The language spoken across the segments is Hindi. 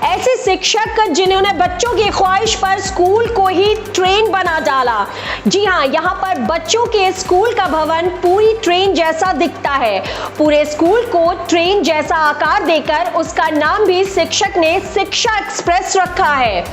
ऐसे शिक्षक जिन्होंने बच्चों की ख्वाहिश पर स्कूल को ही ट्रेन बना डाला। जी हाँ, यहाँ पर बच्चों के स्कूल का भवन पूरी ट्रेन जैसा दिखता है। पूरे स्कूल को ट्रेन जैसा आकार देकर उसका नाम भी शिक्षक ने शिक्षा एक्सप्रेस रखा है।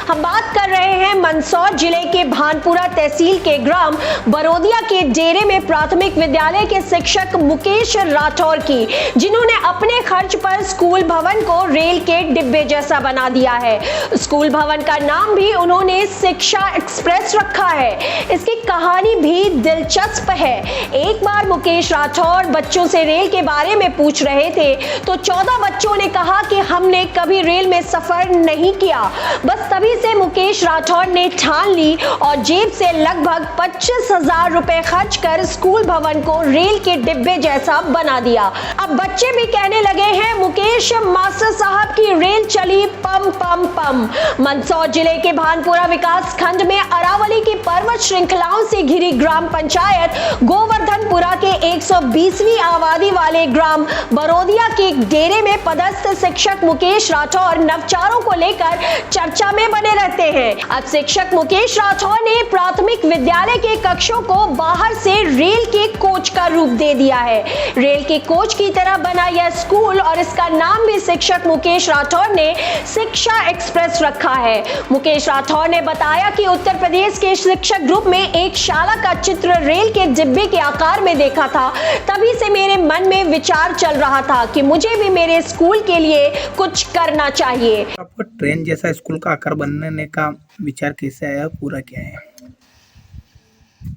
हम बात कर रहे हैं मंदसौर जिले के भानपुरा तहसील के ग्राम बरोदिया के डेरे में प्राथमिक विद्यालय के शिक्षक मुकेश राठौर की, जिन्होंने अपने खर्च पर स्कूल भवन को रेल के डिब्बे जैसा बना दिया है। स्कूल भवन का नाम भी उन्होंने शिक्षा एक्सप्रेस रखा है। इसकी कहानी भी दिलचस्प है। एक बार मुकेश राठौर बच्चों से रेल के बारे में पूछ रहे थे तो 14 बच्चों ने कहा कि हमने कभी रेल में सफर नहीं किया। बस तभी से मुकेश राठौर ने ठान ली और जेब से लगभग 25,000 रुपए खर्च कर स्कूल भवन को रेल के डिब्बे जैसा बना दिया। अब बच्चे भी कहने लगे हैं, मुकेश मास्टर साहब की रेल चली पम पम पम। मंदसौर जिले के भानपुरा विकास खंड में अरावली की पर्वत श्रृंखलाओं से घिरी ग्राम पंचायत गोवर्धनपुरा के 120वीं आबादी वाले ग्राम बरोदिया के डेरे में पदस्थ शिक्षक मुकेश राठौर नवचारों को लेकर चर्चा में बने रहते हैं। अब शिक्षक मुकेश राठौर ने प्राथमिक विद्यालय के कक्षों को बाहर से रेल के कोच का रूप दे दिया है। रेल के कोच की तरह बना यह स्कूल और इसका नाम भी शिक्षक मुकेश राठौर ने शिक्षा एक्सप्रेस रखा है। मुकेश राठौर ने बताया कि उत्तर प्रदेश के शिक्षक ग्रुप में एक शाला का चित्र रेल के डिब्बे के आकार में देखा था। तभी से मेरे मन में विचार चल रहा था कि मुझे भी मेरे स्कूल के लिए कुछ करना चाहिए। आपको ट्रेन जैसा स्कूल का आकार बनने का विचार कैसे आया, पूरा क्या है?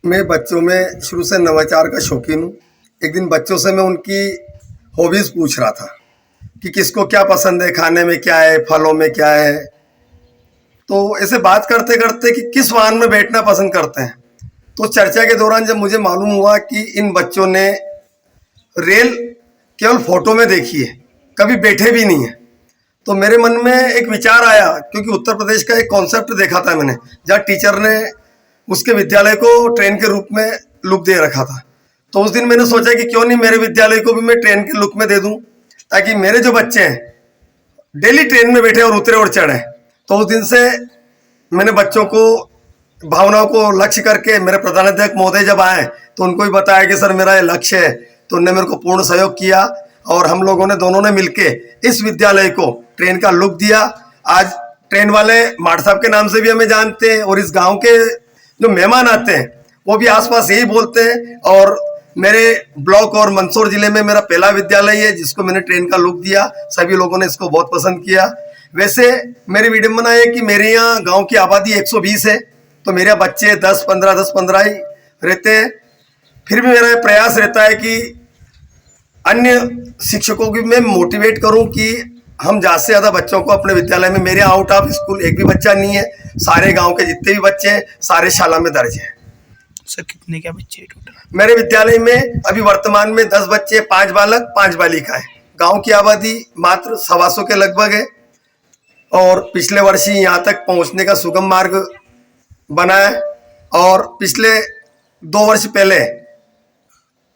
मैं बच्चों में शुरू से नवाचार का शौकीन हूँ। एक दिन बच्चों से मैं उनकी हॉबीज पूछ रहा था कि किसको क्या पसंद है, खाने में क्या है, फलों में क्या है। तो ऐसे बात करते करते कि किस वाहन में बैठना पसंद करते हैं, तो चर्चा के दौरान जब मुझे मालूम हुआ कि इन बच्चों ने रेल केवल फोटो में देखी है, कभी बैठे भी नहीं है, तो मेरे मन में एक विचार आया। क्योंकि उत्तर प्रदेश का एक कॉन्सेप्ट देखा था मैंने, जहाँ टीचर ने उसके विद्यालय को ट्रेन के रूप में लुक दे रखा था। तो उस दिन मैंने सोचा कि क्यों नहीं मेरे विद्यालय को भी मैं ट्रेन के लुक में दे दूं, ताकि मेरे जो बच्चे हैं डेली ट्रेन में बैठे और उतरे और चढ़े। तो उस दिन से मैंने बच्चों को भावनाओं को लक्ष्य करके, मेरे प्रधानाध्यापक महोदय जब आए तो उनको भी बताया कि सर मेरा ये लक्ष्य है, तो उन्होंने मेरे को पूर्ण सहयोग किया और हम लोगों ने दोनों ने मिलके इस विद्यालय को ट्रेन का लुक दिया। आज ट्रेन वाले माठ साहब के नाम से भी हमें जानते हैं और इस गांव के जो मेहमान आते हैं वो भी आसपास यही बोलते हैं। और मेरे ब्लॉक और मंदसौर जिले में मेरा पहला विद्यालय है जिसको मैंने ट्रेन का लुक दिया। सभी लोगों ने इसको बहुत पसंद किया। वैसे मेरी विडंबना है कि मेरे यहाँ गाँव की आबादी 120 है, तो मेरे बच्चे 10-15 ही रहते हैं। फिर भी मेरा प्रयास रहता है कि अन्य शिक्षकों की मैं मोटिवेट करूं कि हम ज़्यादा से ज़्यादा बच्चों को अपने विद्यालय में, मेरे आउट ऑफ स्कूल एक भी बच्चा नहीं है, सारे गांव के जितने भी बच्चे हैं सारे शाला में दर्ज हैं। सर कितने क्या बच्चे टोटल? मेरे विद्यालय में अभी वर्तमान में 10 बच्चे, 5 बालक 5 बालिका है। गाँव की आबादी मात्र 125 के लगभग है और पिछले वर्ष ही यहाँ तक पहुँचने का सुगम मार्ग बना है। और पिछले 2 वर्ष पहले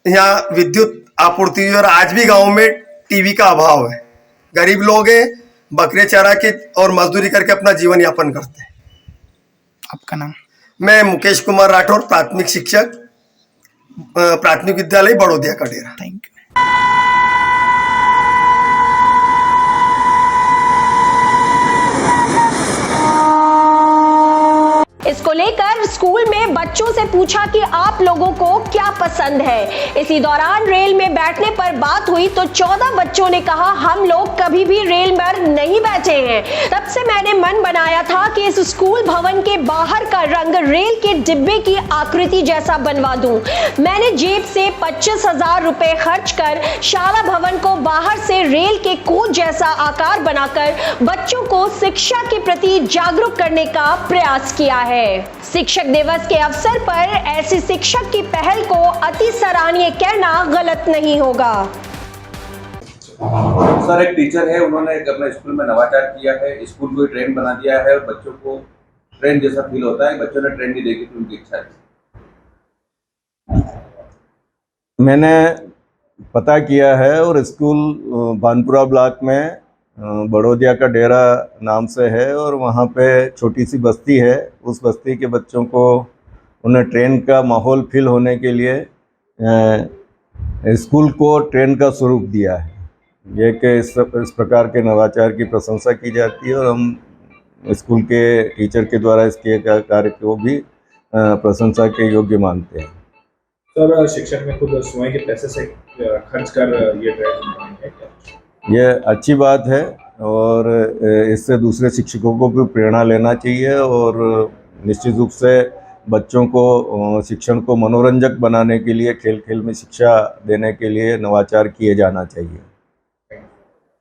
यहाँ विद्युत आपूर्ति हुई और आज भी गांव में टीवी का अभाव है। गरीब लोग हैं, बकरे चरा के और मजदूरी करके अपना जीवन यापन करते हैं। आपका नाम? मैं मुकेश कुमार राठौर, प्राथमिक शिक्षक, प्राथमिक विद्यालय बड़ोदिया का डेरा। Thank you. इसको लेकर स्कूल में बच्चों से पूछा कि आप लोगों को क्या पसंद है। इसी दौरान रेल में बैठने पर बात हुई तो 14 बच्चों ने कहा हम लोग कभी भी रेल में नहीं बैठे हैं। तब से मैंने मन बनाया था कि इस स्कूल भवन के बाहर का रंग रेल के डिब्बे की आकृति जैसा बनवा दूं। मैंने जेब से 25,000 रुपए खर्च कर शाला भवन को बाहर से रेल के कोच जैसा आकार बनाकर बच्चों को शिक्षा के प्रति जागरूक करने का प्रयास किया है। शिक्षक दिवस के अवसर पर ऐसी शिक्षक की पहल को अति सराहनीय कहना गलत नहीं होगा। सर एक टीचर है, उन्होंने अपने स्कूल में नवाचार किया है, स्कूल को ट्रेन बना दिया है और बच्चों को ट्रेन जैसा फील होता है। बच्चों ने ट्रेन नहीं देखी थी, उनकी इच्छा थी। मैंने पता किया है और स्कूल भानपुरा ब्लॉक में बड़ौदिया का डेरा नाम से है और वहाँ पे छोटी सी बस्ती है। उस बस्ती के बच्चों को उन्हें ट्रेन का माहौल फील होने के लिए स्कूल को ट्रेन का स्वरूप दिया है। ये कि इस प्रकार के नवाचार की प्रशंसा की जाती है और हम स्कूल के टीचर के द्वारा इसके कार्य को भी प्रशंसा के योग्य मानते हैं। सर, शिक्षक ने खुद स्वयं के पैसे से खर्च कर ये ट्रेन बनाई है क्या? ये अच्छी बात है और इससे दूसरे शिक्षकों को भी प्रेरणा लेना चाहिए और निश्चित रूप से बच्चों को शिक्षण को मनोरंजक बनाने के लिए खेल खेल में शिक्षा देने के लिए नवाचार किए जाना चाहिए।